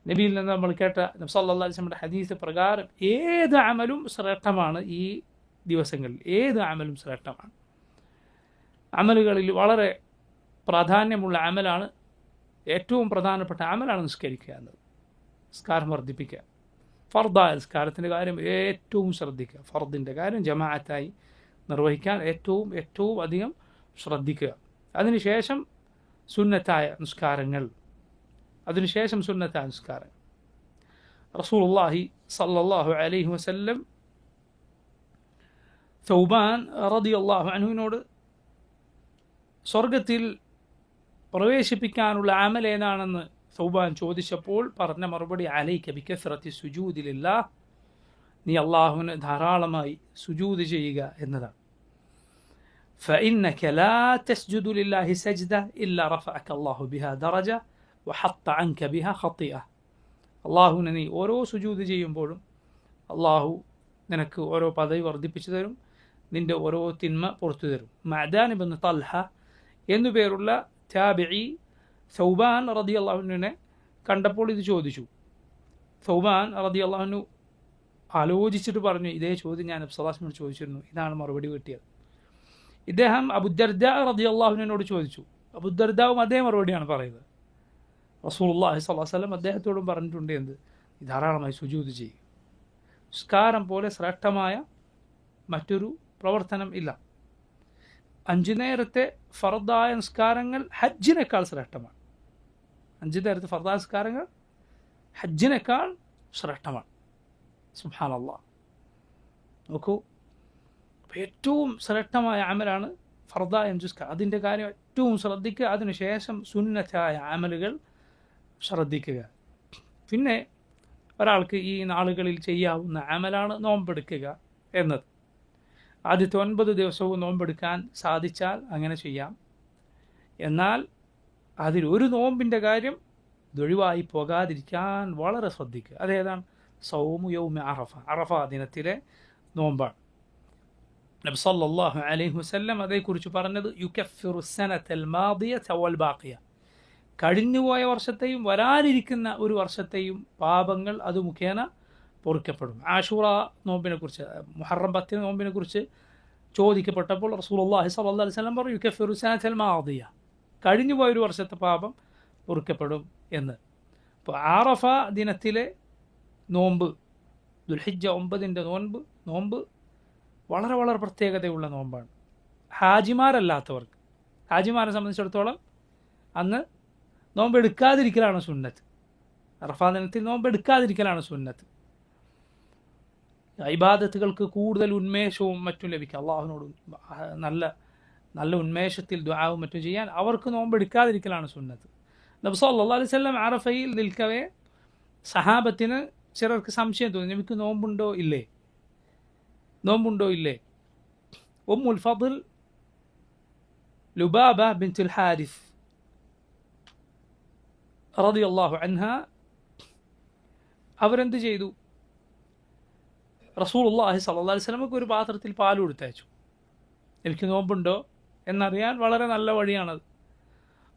നബിയിൽ നിന്ന് നമ്മൾ കേട്ട നബി സല്ലല്ലാഹു അലൈഹി വസല്ലമയുടെ ഹദീസ് പ്രകാരം ഏത് അമലും ശ്രേഷ്ഠമാണ്. ഈ ദിവസങ്ങളിൽ ഏത് അമലും ശ്രേഷ്ഠമാണ്. അമലുകളിൽ വളരെ പ്രാധാന്യമുള്ള അമലാണ്, ഏറ്റവും പ്രധാനപ്പെട്ട അമലാണ് നിസ്കരിക്കുക എന്നത്. നിസ്കാരം വർദ്ധിപ്പിക്കുക. ഫർദായ നിസ്കാരത്തിൻ്റെ കാര്യം ഏറ്റവും ശ്രദ്ധിക്കുക. ഫർദിൻ്റെ കാര്യം ജമാഅത്തായി നിർവഹിക്കാൻ ഏറ്റവും അധികം ശ്രദ്ധിക്കുക. അതിനുശേഷം സുന്നത്തായ നിസ്കാരങ്ങൾ. റസൂലുള്ളാഹി സ്വല്ലല്ലാഹു അലൈഹി വസല്ലം സൗബാൻ റളിയല്ലാഹു അൻഹുവിനോട് സ്വർഗത്തിൽ പ്രവേശിപ്പിക്കാനുള്ള അമൽ ഏതാണെന്ന് സൗബാൻ ചോദിച്ചപ്പോൾ പറഞ്ഞ മറുപടി അലൈക ബികസ്റത്തി സുജൂദി ലില്ലാഹ്, നീ അള്ളാഹുവിന് ധാരാളമായി സുജൂദ് ചെയ്യുക എന്നതാണ്. فإنك لا تسجد لله سجدة إلا رفعك الله بها درجة وحط عنك بها خطيئة. അള്ളാഹുവിന് നീ ഓരോ സുജൂദ് ചെയ്യുമ്പോഴും അള്ളാഹു നിനക്ക് ഓരോ പദവി വർദ്ധിപ്പിച്ചു തരും, നിൻ്റെ ഓരോ തിന്മ പുറത്തു തരും. മഅദാൻ ഇബ്നു തൽഹ എന്നുപേരുള്ള താബിഈ സൗബാൻ റളിയല്ലാഹു അൻഹുവിനെ കണ്ടപ്പോൾ ഇത് ചോദിച്ചു. സൗബാൻ റളിയല്ലാഹു അൻഹു ആലോചിച്ചിട്ട് പറഞ്ഞു, ഇതേ ചോദ്യം ഞാൻ നബി സല്ലല്ലാഹു അലൈഹി വസല്ലം ചോദിച്ചിരുന്നു, ഇതാണ് മറുപടി കിട്ടിയത്. ഇദ്ദേഹം അബൂദർദാ റളിയല്ലാഹു അൻഹുവിനോട് ചോദിച്ചു. അബൂദർദാവും അതേ മറുപടിയാണ് പറയുന്നത്. റസൂലുള്ളാഹി സ്വല്ലല്ലാഹു അലൈഹി വസല്ലം അദ്ദേഹത്തോടും പറഞ്ഞിട്ടുണ്ട്, എന്ത്? ധാരാളമായി സുജൂദ് ചെയ്യുക. നിസ്കാരം പോലെ ശ്രേഷ്ഠമായ മറ്റൊരു പ്രവർത്തനം ഇല്ല. 5 നേരത്തെ ഫർദായ നിസ്കാരങ്ങൾ ഹജ്ജിനേക്കാൾ ശ്രേഷ്ഠമാണ്. 5 നേരത്തെ ഫർദായ നിസ്കാരങ്ങൾ ഹജ്ജിനേക്കാൾ ശ്രേഷ്ഠമാണ്. സുബ്ഹാനല്ലാഹ്. നോക്കൂ, ഏറ്റവും ശ്രേഷ്ഠമായ അമലാണ് ഫർദായ നിസ്കാരം. അതിൻ്റെ കാര്യം ഏറ്റവും ശ്രദ്ധിക്കുക. അതിനുശേഷം സുന്നത്തായ അമലുകൾ ശ്രദ്ധിക്കുക. പിന്നെ ഒരാൾക്ക് ഈ നാളുകളിൽ ചെയ്യാവുന്ന അമലാണ് നോമ്പെടുക്കുക എന്നത്. ആദ്യത്തെ 9 ദിവസവും നോമ്പെടുക്കാൻ സാധിച്ചാൽ അങ്ങനെ ചെയ്യാം. എന്നാൽ അതിലൊരു നോമ്പിൻ്റെ കാര്യം ഇതൊഴിവായി പോകാതിരിക്കാൻ വളരെ ശ്രദ്ധിക്കുക. അതേതാണ്? സൗമു യൗമി അറഫ. അറഫ ദിനത്തിലെ നോമ്പാണ്. നബി സല്ലല്ലാഹു അലൈഹി വസല്ലം അതേക്കുറിച്ച് പറഞ്ഞത് യുകഫിറു സനതൽ മാദിയത വൽ ബാഖിയ, കഴിഞ്ഞുപോയ വർഷത്തെയും വരാനിരിക്കുന്ന ഒരു വർഷത്തെയും പാപങ്ങൾ അത് മുഖേന പൊറുക്കപ്പെടും. ആഷൂറ നോമ്പിനെക്കുറിച്ച്, മുഹറം 10 നോമ്പിനെക്കുറിച്ച് ചോദിക്കപ്പെട്ടപ്പോൾ റസൂലുള്ളാഹി സ്വല്ലല്ലാഹു അലൈഹി വസല്ലം പറഞ്ഞു, യുകഫിറു സനതൽ മാദിയ, കഴിഞ്ഞുപോയ ഒരു വർഷത്തെ പാപം പൊറുക്കപ്പെടും എന്ന്. അപ്പോൾ ആറഫ ദിനത്തിലെ നോമ്പ്, ദുൽഹിജ്ജ 9ൻ്റെ നോമ്പ് വളരെ വളരെ പ്രത്യേകതയുള്ള നോമ്പാണ്. ഹാജിമാരല്ലാത്തവർക്ക്, ഹാജിമാരെ സംബന്ധിച്ചിടത്തോളം അന്ന് നോമ്പ് എടുക്കാതിരിക്കലാണ് സുന്നത്ത്. അറഫാ ദിനത്തിൽ നോമ്പ് എടുക്കാതിരിക്കലാണ് സുന്നത്ത്. ഇബാദത്തുകൾക്ക് കൂടുതൽ ഉന്മേഷവും മറ്റും ലഭിക്കുക, അള്ളാഹുവിനോട് നല്ല ഉന്മേഷത്തിൽ ദുആവും മറ്റും ചെയ്യാൻ അവർക്ക് നോമ്പ് എടുക്കാതിരിക്കലാണ് സുന്നത്ത്. നബി സല്ലല്ലാഹു അലൈഹി വസല്ലം അറഫയിൽ നിൽക്കവേ സഹാബത്തിന് ചിലർക്ക് സംശയം തോന്നി, നമുക്ക് നോമ്പുണ്ടോ ഇല്ലേ. ഉമ്മുൽ ഫദ്ൽ ലുബാബ ബിൻതുൽ ഹാരിസ് റളിയല്ലാഹു അൻഹ അവരെന്ത് ചെയ്തു? റസൂലുള്ളാഹി സ്വല്ലല്ലാഹു അലൈഹി വസല്ലമക്ക് ഒരു പാത്രത്തിൽ പാൽ കൊടുത്തയച്ചു. എനിക്ക് നോമ്പുണ്ടോ എന്നറിയാൻ വളരെ നല്ല വഴിയാണത്.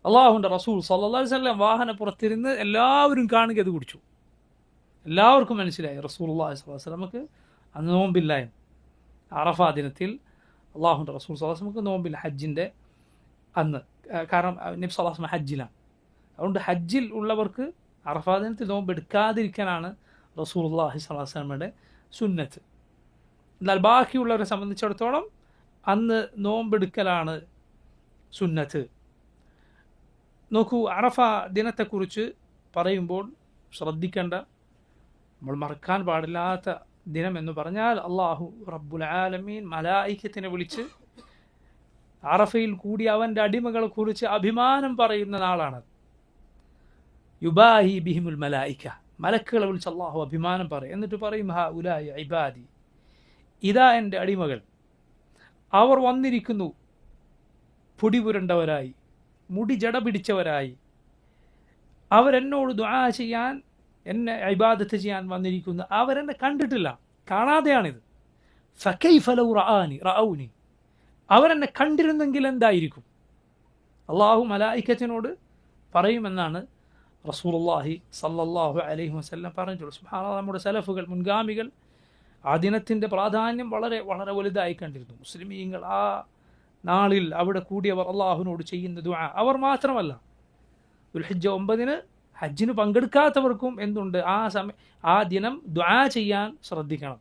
അള്ളാഹുവിൻ്റെ റസൂൽ സ്വല്ലല്ലാഹു അലൈഹി വസല്ലം വാഹനപ്പുറത്തിരുന്ന് എല്ലാവരും കാണുക അത് കുടിച്ചു. എല്ലാവർക്കും മനസ്സിലായി റസൂലുള്ളാഹി സ്വല്ലല്ലാഹു അലൈഹി വസല്ലമക്ക് അന്ന് നോമ്പില്ല എന്ന്. അറഫാ ദിനത്തിൽ അള്ളാഹുവിൻ്റെ റസൂൽ സ്വല്ലല്ലാഹു അലൈഹി വസല്ലമക്ക് നോമ്പില്ല, ഹജ്ജിൻ്റെ അന്ന്. കാരണം നബി സ്വല്ലല്ലാഹു അലൈഹി വസല്ലം ഹജ്ജിലാണ്. അതുകൊണ്ട് ഹജ്ജിൽ ഉള്ളവർക്ക് അറഫാ ദിനത്തിൽ നോമ്പ് എടുക്കാതിരിക്കാനാണ് റസൂലുള്ളാഹി സ്വല്ലല്ലാഹു അലൈഹി വസല്ലമയുടെ സുന്നത്ത്. എന്നാൽ ബാക്കിയുള്ളവരെ സംബന്ധിച്ചിടത്തോളം അന്ന് നോമ്പെടുക്കലാണ് സുന്നത്ത്. നോക്കൂ, അറഫ ദിനത്തെക്കുറിച്ച് പറയുമ്പോൾ ശ്രദ്ധിക്കേണ്ട, നമ്മൾ മറക്കാൻ പാടില്ലാത്ത ദിനം എന്ന് പറഞ്ഞാൽ അള്ളാഹു റബ്ബുൽ ആലമീൻ മലായികത്തിനെ വിളിച്ച് അറഫയിൽ കൂടി അവൻ്റെ അടിമകളെക്കുറിച്ച് അഭിമാനം പറയുന്ന നാളാണ്. യുബാഹി ബിഹിമുൽ മലായിക, മലക്കുകളെ വിളിച്ച് അള്ളാഹു അഭിമാനം പറയും. എന്നിട്ട് പറയും, ഹാ ഉലായ ഇബാദി, ഇതാ എൻ്റെ അടിമകൾ, അവർ വന്നിരിക്കുന്നു പൊടി പുരണ്ടവരായി, മുടി ജട പിടിച്ചവരായി, അവരെന്നോട് ദുആ ചെയ്യാൻ, എന്നെ ഇബാദത്ത് ചെയ്യാൻ വന്നിരിക്കുന്നു. അവരെന്നെ കണ്ടിട്ടില്ല, കാണാതെയാണിത്. ഫകൈഫ ലൗ റഅൗനി, അവരെന്നെ കണ്ടിരുന്നെങ്കിൽ എന്തായിരിക്കും? അള്ളാഹു മലായികത്തിനോട് പറയുമെന്നാണ് റസൂലുള്ളാഹി സല്ലല്ലാഹു അലൈഹി വസല്ലം പറഞ്ഞിട്ടുള്ളൂ. സുബ്ഹാനല്ലാഹ്, നമ്മുടെ സലഫുകൾ, മുൻഗാമികൾ ആ ദിനത്തിൻ്റെ പ്രാധാന്യം വളരെ വളരെ വലുതായി കണ്ടിരുന്നു. മുസ്ലിമീങ്ങൾ ആ നാളിൽ അവിടെ കൂടിയവർ അള്ളാഹുവിനോട് ചെയ്യുന്ന ദുആ, അവർ മാത്രമല്ല, ദുൽഹിജ്ജ 9 ഹജ്ജിന് പങ്കെടുക്കാത്തവർക്കും എന്തുണ്ട്, ആ ദിനം ദുആ ചെയ്യാൻ ശ്രദ്ധിക്കണം.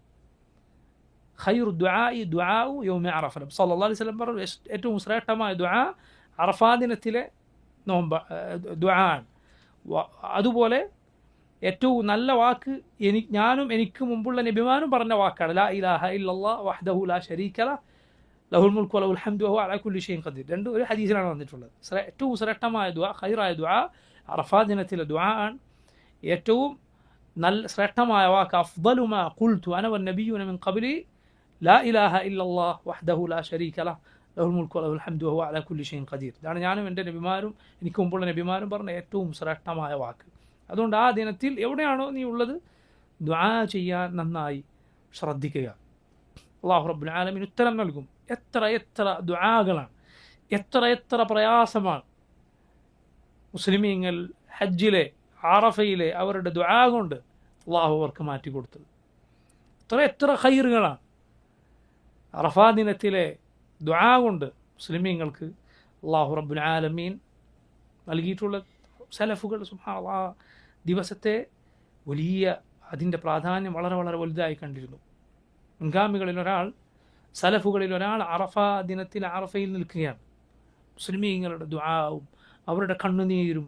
ഖൈറു ദുആഇ ദുആഉ യൗമി അറഫ. സല്ലല്ലാഹു അലൈഹി വസല്ലം പറഞ്ഞു, ഏറ്റവും ശ്രേഷ്ഠമായ ദുആ അറഫാ ദിനത്തിലെ ദുആ ആണ്. അതുപോലെ ഏറ്റവും നല്ല വാക്ക് ഞാനും എനിക്ക് മുമ്പുള്ള നബിമാരും പറഞ്ഞ വാക്കാണ് ലാ ഇലാഹ ഇല്ലല്ലാഹ് വഹ്ദഹു ലാ ശരീക ലഹു ലഹുൽ മുൽക്കു വലഹുൽ ഹംദു വഹുവ അലാ കുല്ലി ഷൈഇൻ ഖദീർ. രണ്ടും ഒരു ഹദീസിലാണ് വന്നിട്ടുള്ളത്. ഏറ്റവും ശ്രേഷ്ഠമായ ദുആ, ഖൈറായ ദുആ അറഫാ ദിനത്തിലെ ദുആ ആണ്. ഏറ്റവും നല്ല ശ്രേഷ്ഠമായ വാക്ക് അഫ്ദലു മാ ഖുൽതു അന വന്നബിയ്യുന മിൻ ഖബ്ലി ലാ ഇലാഹ ഇല്ലല്ലാഹ് വഹ്ദഹു ലാ ശരീക ലഹു ലഹുൽ മുൽക്കു വലഹുൽ ഹംദു വഹുവ അലാ കുല്ലി ഷൈഇൻ ഖദീർ. ഇതാണ് ഞാനും എൻ്റെ നബിമാരും എനിക്ക് മുമ്പുള്ള നബിമാരും പറഞ്ഞ ഏറ്റവും ശ്രേഷ്ഠമായ വാക്ക്. അതുകൊണ്ട് ആ ദിനത്തിൽ എവിടെയാണോ നീ ഉള്ളത് ദുആ ചെയ്യാൻ നന്നായി ശ്രദ്ധിക്കുക. അല്ലാഹു റബ്ബുൽ ആലമീൻ ഉത്തരം നൽകും. എത്ര എത്ര ദുആകളാണ്, എത്ര എത്ര പ്രയാസമാണ് മുസ്ലിമീങ്ങൾ ഹജ്ജിലെ അറഫയിലെ അവരുടെ ദുആ കൊണ്ട് അള്ളാഹു അവർക്ക് മാറ്റിക്കൊടുത്തത്. എത്ര എത്ര ഖൈറുകളാണ് അറഫാ ദിനത്തിലെ ദുആ കൊണ്ട് മുസ്ലിമീങ്ങൾക്ക് അള്ളാഹു റബ്ബുൽ ആലമീൻ നൽകിയിട്ടുള്ള. സലഫുകൾ സുബ്ഹാനല്ലാഹ് ദിവസത്തെ വലിയ അതിൻ്റെ പ്രാധാന്യം വളരെ വളരെ വലുതായി കണ്ടിരുന്നു. മുൻഗാമികളിൽ ഒരാൾ, സലഫുകളിൽ ഒരാൾ അറഫാ ദിനത്തിൽ അറഫയിൽ നിൽക്കുകയാണ്. മുസ്ലിമീങ്ങളുടെ ദുആവും അവരുടെ കണ്ണുനീരും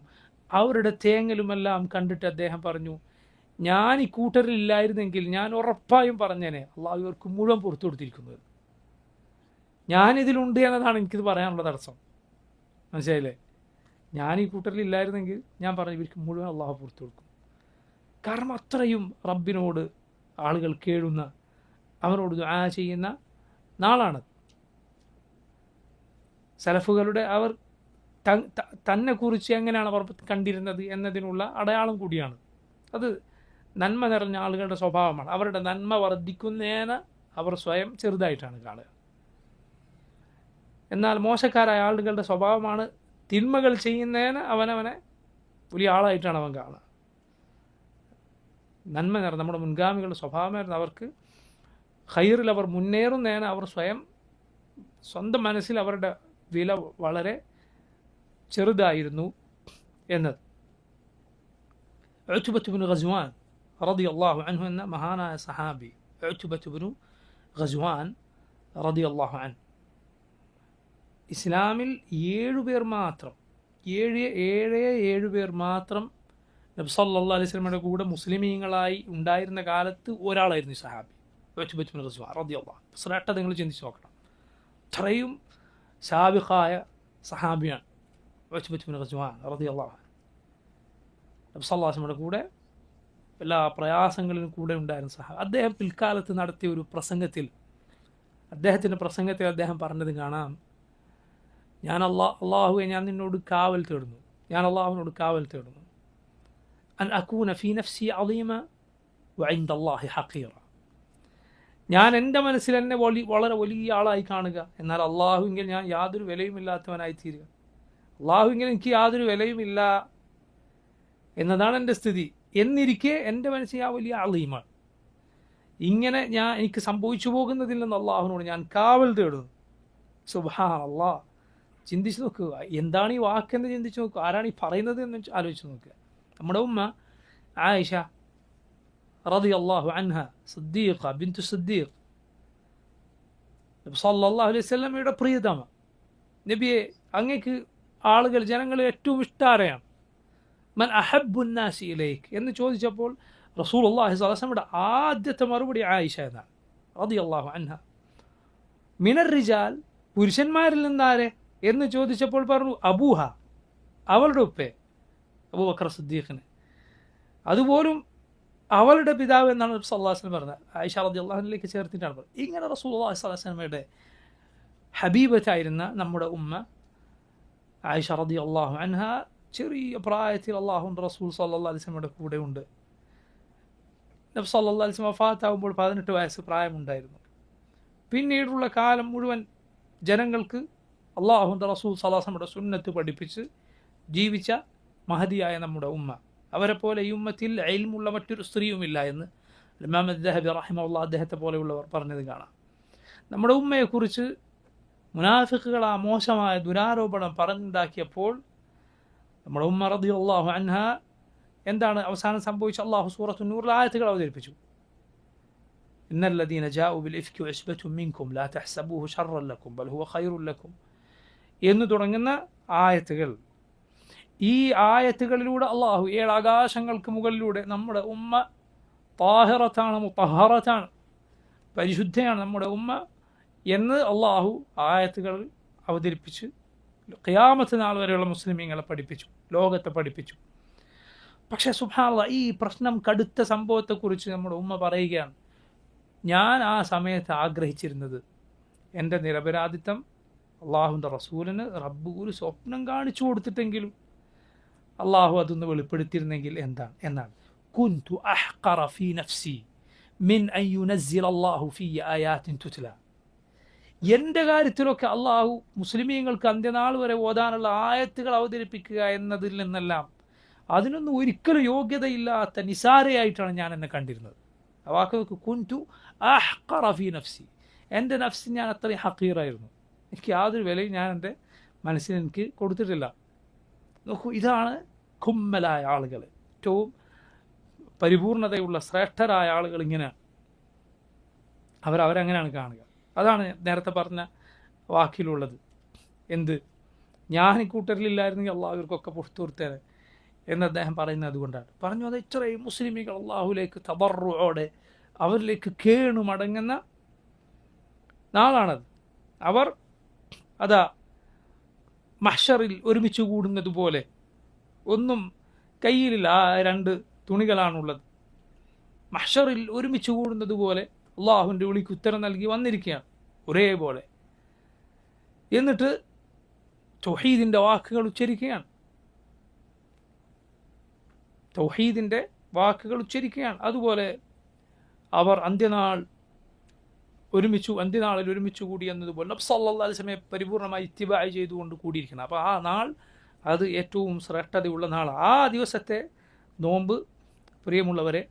അവരുടെ തേങ്ങലുമെല്ലാം കണ്ടിട്ട് അദ്ദേഹം പറഞ്ഞു, ഞാൻ ഈ കൂട്ടരിലില്ലായിരുന്നെങ്കിൽ ഞാൻ ഉറപ്പായും പറഞ്ഞേനെ അള്ളാഹു ഇവർക്ക് മുഴുവൻ പുറത്തു കൊടുത്തിരിക്കുന്നത്. ഞാനിതിലുണ്ട് എന്നതാണ് എനിക്കിത് പറയാനുള്ള തടസ്സം. മനസ്സിലായില്ലേ? ഞാൻ ഈ കൂട്ടരിലില്ലായിരുന്നെങ്കിൽ ഞാൻ പറഞ്ഞു ഇവർക്ക് മുഴുവൻ അള്ളാഹു പുറത്തു കൊടുക്കും. കാരണം അത്രയും റബ്ബിനോട് ആളുകൾ കേഴുന്ന, അവനോട് ദുആ ചെയ്യുന്ന നാളാണ്. സലഫുകളുടെ അവർ തന്നെ കുറിച്ച് എങ്ങനെയാണ് അവർ കണ്ടിരുന്നത് എന്നതിനുള്ള അടയാളം കൂടിയാണ്. അത് നന്മ നിറഞ്ഞ ആളുകളുടെ സ്വഭാവമാണ്. അവരുടെ നന്മ വർദ്ധിക്കുന്നതിന് അവർ സ്വയം ചെറുതായിട്ടാണ് കാണുക. എന്നാൽ മോശക്കാരായ ആളുകളുടെ സ്വഭാവമാണ് തിന്മകൾ ചെയ്യുന്നതിന് അവനവനെ വലിയ ആളായിട്ടാണ് അവൻ കാണുക. നന്മ നിറഞ്ഞ നമ്മുടെ മുൻഗാമികളുടെ സ്വഭാവമായിരുന്നു അവർക്ക് ഖൈറിൽ അവർ മുന്നേറുന്നതിന് അവർ സ്വന്തം മനസ്സിൽ അവരുടെ വില വളരെ ചെറുതായിരുന്നു എന്നത്. ഉത്ബത്ത് ഇബ്നു ഗസ്വാൻ റളിയല്ലാഹു അൻഹു എന്ന മഹാനായ സഹാബി, ഉത്ബത്ത് ഇബ്നു ഗസ്വാൻ റളിയല്ലാഹു അൻഹു, ഇസ്ലാമിൽ 7 പേർ മാത്രം, 7 പേർ മാത്രം നബി സല്ലല്ലാഹു അലൈഹി വസല്ലമയുടെ കൂടെ മുസ്ലിമീങ്ങളായി ഉണ്ടായിരുന്ന കാലത്ത് ഒരാളായിരുന്നു ഈ സഹാബി ഉത്ബത്ത് ഇബ്നു ഗസ്വാൻ റളിയല്ലാഹു അൻഹു. ശ്രേഷ്ഠത നിങ്ങൾ ചിന്തിച്ച് നോക്കണം. അത്രയും സാബിഖായ സഹാബിയാണ് ഉത്ബത്ത് ഇബ്നു ഗസ്വാൻ റളിയല്ലാഹു അൻഹു. നബി സല്ലല്ലാഹു അലൈഹി വസല്ലമയുടെ കൂടെ എല്ലാ പ്രയാസങ്ങളിലും കൂടെ ഉണ്ടായിരുന്ന സഹാബി. അദ്ദേഹം പിൽക്കാലത്ത് നടത്തിയ ഒരു പ്രസംഗത്തിൽ, അദ്ദേഹത്തിൻ്റെ പ്രസംഗത്തിൽ അദ്ദേഹം പറഞ്ഞത് കാണാം, അള്ളാഹുവെ ഞാൻ നിന്നോട് കാവൽ തേടുന്നു, ഞാൻ അള്ളാഹുവിനോട് കാവൽ തേടുന്നു, അൻ അകൂന ഫീ നഫ്സി അളീമ വഇൻദ അല്ലാഹി ഹഖീറ. ഞാൻ എൻ്റെ മനസ്സിൽ എന്നെ വളരെ വലിയ ആളായി കാണുക, എന്നാൽ അള്ളാഹുവിങ്കിൽ ഞാൻ യാതൊരു വിലയുമില്ലാത്തവനായി തീരുക. അള്ളാഹുവിങ്കിൽ എനിക്ക് യാതൊരു വിലയുമില്ല എന്നതാണ് എൻ്റെ സ്ഥിതി. എന്നിരിക്കെ എൻ്റെ മനസ്സിൽ ആ വലിയ അളീമാണ്. ഇങ്ങനെ എനിക്ക് സംഭവിച്ചു പോകുന്നതിൽ നിന്ന് അള്ളാഹുവിനോട് ഞാൻ കാവൽ തേടുന്നു. സുബ്ഹാനല്ലാഹ്. ചിന്തിച്ച് നോക്കുക, എന്താണ് ഈ വാക്കെന്ന് ചിന്തിച്ച് നോക്കുക, ആരാണ് ഈ പറയുന്നത് എന്ന് ആലോചിച്ച് നോക്കുക. നമ്മുടെ ഉമ്മ ആയിഷ റളിയല്ലാഹു അൻഹ, സിദ്ദീഖ ബിൻതു സിദ്ദീഖ്, നബി സല്ലല്ലാഹു അലൈഹി വസല്ലമയുടെ പ്രിയതമ. നബിയെ, അങ്ങേക്ക് ആളുകൾ, ജനങ്ങൾ ഏറ്റവും ഇഷ്ടാരെയാണ്? മൻ അഹബ്ബുൻ നാസി ഇലൈക് എന്ന് ചോദിച്ചപ്പോൾ റസൂലുള്ളാഹി സ്വല്ലല്ലാഹു അലൈഹി വസല്ലമയുടെ ആദ്യത്തെ മറുപടി ആയിഷ എന്നാണ് റളിയല്ലാഹു അൻഹ. മിനർ റിജാൽ, പുരുഷന്മാരിൽ നിന്നാരെ എന്ന് ചോദിച്ചപ്പോൾ പറഞ്ഞു അബൂഹ, അവളുടെ ഉപ്പേ അബൂബക്കർ സിദ്ദീഖിന്. അതുപോലും അവളുടെ പിതാവ് എന്നാണ് നബി സല്ലല്ലാഹു അലൈഹി വസല്ലം പറഞ്ഞത്. ആയിഷ റളിയല്ലാഹു അൻഹയിലേക്ക് ചേർത്തിട്ടാണ് പറഞ്ഞത്. ഇങ്ങനെ റസൂലുള്ളാഹി സ്വല്ലല്ലാഹു അലൈഹി വസല്ലമയുടെ ഹബീബത്തായിരുന്ന നമ്മുടെ ഉമ്മ ആയിഷ റളിയല്ലാഹു അൻഹ ചെറിയ പ്രായത്തിൽ അള്ളാഹുവിൻ്റെ റസൂൽ സല്ലല്ലാഹു അലൈഹി വസല്ലമയുടെ കൂടെ ഉണ്ട്. നബി സല്ലല്ലാഹു അലൈഹി വസല്ലം വഫാത്താകുമ്പോൾ 18 വയസ്സ് പ്രായമുണ്ടായിരുന്നു. പിന്നീടുള്ള കാലം മുഴുവൻ ജനങ്ങൾക്ക് അള്ളാഹുവിൻ്റെ റസൂൽ സല്ലല്ലാഹു അലൈഹി വസല്ലമയുടെ സുന്നത്ത് പഠിപ്പിച്ച് ജീവിച്ച മഹദിയായ നമ്മുടെ ഉമ്മ. അവരെ പോലെ ഈ ഉമ്മത്തിൽ ഇൽമുള്ള മറ്റൊരു സ്ത്രീയുമില്ല എന്ന് ഇമാം അദ്ദഹബി റഹിമഹുല്ലാഹ് അദ്ദേഹത്തെ പോലെയുള്ളവർ പറഞ്ഞത് കാണാം. നമ്മുടെ ഉമ്മയെക്കുറിച്ച് മുനാഫിക്കുകൾ ആ മോശമായ ദുരാരോപണം പറഞ്ഞുണ്ടാക്കിയപ്പോൾ നമ്മുടെ ഉമ്മ റളിയല്ലാഹു അൻഹ എന്താണ് അവസാനം സംഭവിച്ച? അള്ളാഹു സൂറത്തു നൂറിൽ ആയത്തുകൾ അവതരിപ്പിച്ചു. ഇന്നല്ലദീന ജാഉ ബിൽ ഇഫ്കി ഉസ്ബത്തും മിൻകും ലാ തഹ്സബൂഹു ശർറൻ ലക്കും ബൽ ഹുവ ഖൈറുൻ ലക്കും എന്ന് തുടങ്ങുന്ന ആയത്തുകൾ. ഈ ആയത്തുകളിലൂടെ അള്ളാഹു 7 ആകാശങ്ങൾക്ക് മുകളിലൂടെ നമ്മുടെ ഉമ്മ താഹിറത്താണ്, മുത്തഹറത്താണ്, പരിശുദ്ധയാണ് നമ്മുടെ ഉമ്മ എന്ന് അള്ളാഹു ആയത്തുകൾ അവതരിപ്പിച്ച് ഖിയാമത്ത് നാൾ വരെയുള്ള മുസ്ലിമീങ്ങളെ പഠിപ്പിച്ചു, ലോകത്തെ പഠിപ്പിച്ചു. പക്ഷേ സുബ്ഹാനല്ലാഹ്, ഈ പ്രശ്നം കടുത്ത സംഭവത്തെക്കുറിച്ച് നമ്മുടെ ഉമ്മ പറയുകയാണ്, ഞാൻ ആ സമയത്ത് ആഗ്രഹിച്ചിരുന്നത് എൻ്റെ നിരപരാധിത്വം അള്ളാഹുവിൻ്റെ റസൂലിന് റബ്ബ് ഒരു സ്വപ്നം കാണിച്ചു കൊടുത്തിട്ടെങ്കിലും അള്ളാഹു അതൊന്ന് വെളിപ്പെടുത്തിയിരുന്നെങ്കിൽ എന്നാണ്. കുന്തു അഹ്ഖറ ഫീ നഫ്സി മിൻ അൻ യുനസ്സില അല്ലാഹു ഫീ ആയാത്തിൻ തുത്ല. എൻ്റെ കാര്യത്തിലൊക്കെ അള്ളാഹു മുസ്ലിമീങ്ങൾക്ക് അന്ത്യനാൾ വരെ ഓതാനുള്ള ആയത്തുകൾ അവതരിപ്പിക്കുക എന്നതിൽ നിന്നെല്ലാം അതിനൊന്നും ഒരിക്കലും യോഗ്യതയില്ലാത്ത നിസാരയായിട്ടാണ് ഞാൻ എന്നെ കണ്ടിരുന്നത്. ആ വാക്ക് കുന്തു അഹ്ഖറ ഫീ നഫ്സി, എൻ്റെ നഫ്സ് ഞാൻ അത്രയും ഹഖീറായിരുന്നു, എനിക്ക് യാതൊരു വിലയും ഞാൻ എൻ്റെ മനസ്സിന് എനിക്ക് കൊടുത്തിട്ടില്ല. നോക്കൂ, ഇതാണ് കുമ്മലായ ആളുകൾ, ഏറ്റവും പരിപൂർണതയുള്ള ശ്രേഷ്ഠരായ ആളുകൾ ഇങ്ങനെയാണ്. അവരങ്ങനെയാണ് കാണുക. അതാണ് നേരത്തെ പറഞ്ഞ വാക്കിലുള്ളത്. എന്ത്, ഞാൻ ഈ കൂട്ടരിലില്ലായിരുന്നെങ്കിൽ അള്ളാഹു ഇവർക്കൊക്കെ പുറത്തു കൊടുത്തേനെ എന്ന് അദ്ദേഹം പറയുന്നത് അതുകൊണ്ടാണ്. പറഞ്ഞു, അത് ഇത്രയും മുസ്ലിമികൾ അള്ളാഹുലേക്ക് തബറുഓടെ അവരിലേക്ക് കേണു മടങ്ങുന്ന നാളാണത്. അവർ അതാ മഹ്ശറിൽ ഒരുമിച്ച് കൂടുന്നത് പോലെ ഒന്നും കയ്യിലില്ല, ആ 2 തുണികളാണുള്ളത്. മഹ്ശറിൽ ഒരുമിച്ച് കൂടുന്നത് പോലെ അള്ളാഹുവിൻ്റെ വിളിക്ക് ഉത്തരം നൽകി വന്നിരിക്കുകയാണ് ഒരേപോലെ. എന്നിട്ട് തൗഹീദിൻ്റെ വാക്കുകൾ ഉച്ചരിക്കുകയാണ്, തൗഹീദിൻ്റെ വാക്കുകൾ ഉച്ചരിക്കുകയാണ്. അതുപോലെ അവർ അന്ത്യനാളിൽ ഒരുമിച്ച് കൂടി എന്നതുപോലെ നബി സല്ലല്ലാഹു അലൈഹി വസല്ലമയെ പരിപൂർണമായി ഇത്തിബാഅ ചെയ്തുകൊണ്ട് കൂടിയിരിക്കണം. അപ്പോൾ ആ നാൾ അത് ഏറ്റവും ശ്രേഷ്ഠതയുള്ള നാളാണ്. ആ ദിവസത്തെ നോമ്പ് പ്രിയമുള്ളവരെ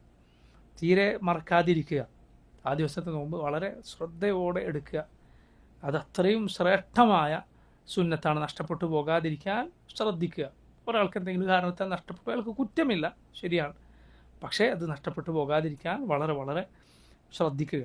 തീരെ മറക്കാതിരിക്കുക. ആ ദിവസത്തെ നോമ്പ് വളരെ ശ്രദ്ധയോടെ എടുക്കുക. അതത്രയും ശ്രേഷ്ഠമായ സുന്നത്താണ്. നഷ്ടപ്പെട്ടു പോകാതിരിക്കാൻ ശ്രദ്ധിക്കുക. ഒരാൾക്ക് എന്തെങ്കിലും കാരണത്താൽ നഷ്ടപ്പെട്ടു, അയാൾക്ക് കുറ്റമില്ല, ശരിയാണ്. പക്ഷേ അത് നഷ്ടപ്പെട്ടു പോകാതിരിക്കാൻ വളരെ വളരെ ശ്രദ്ധിക്കുക.